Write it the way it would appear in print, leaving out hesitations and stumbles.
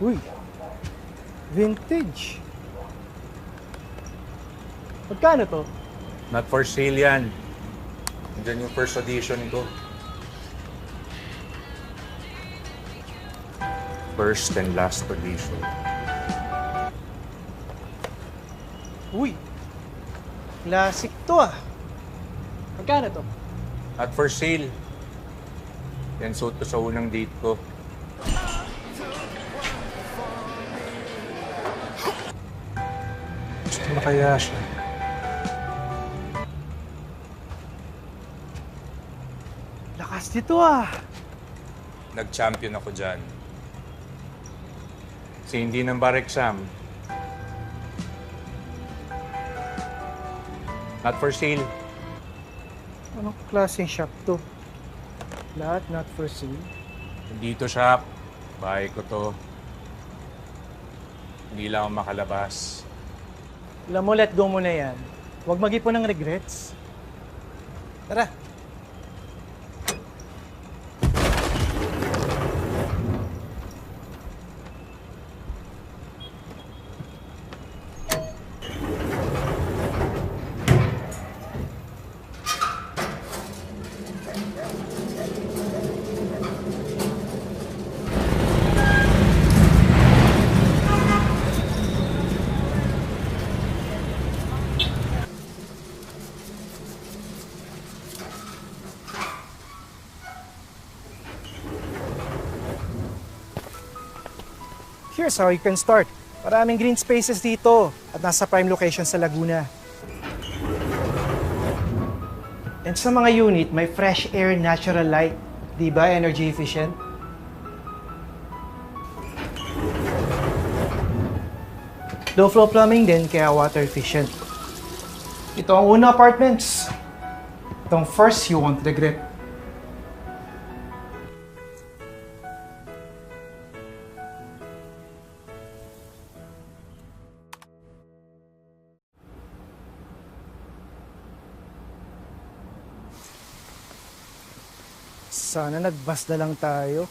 Uy, vintage. Magkano to? Not for sale yan. Diyan yung first edition ko. First and last edition. Uy, classic to ah. Magkano to? Not for sale. Yan suot ko sa unang date ko. Gusto mo kaya siya? Lakas nito ah. Nag-champion ako dyan. Kasi hindi ng bar exam. Not for sale. Anong klaseng shop to? Lahat not for sale. Dito shop. Bahay ko to. Hindi lang ako makalabas. Alam mo, let go mo na yan. Huwag mag-ipon ng regrets. Tara. Here's how you can start. Maraming green spaces dito at nasa prime location sa Laguna. And sa mga unit, may fresh air, natural light. Di ba? Energy efficient. Low flow plumbing din, kaya water efficient. Ito ang unang apartments. Itong first you won't regret. Sana nag-bus na lang tayo.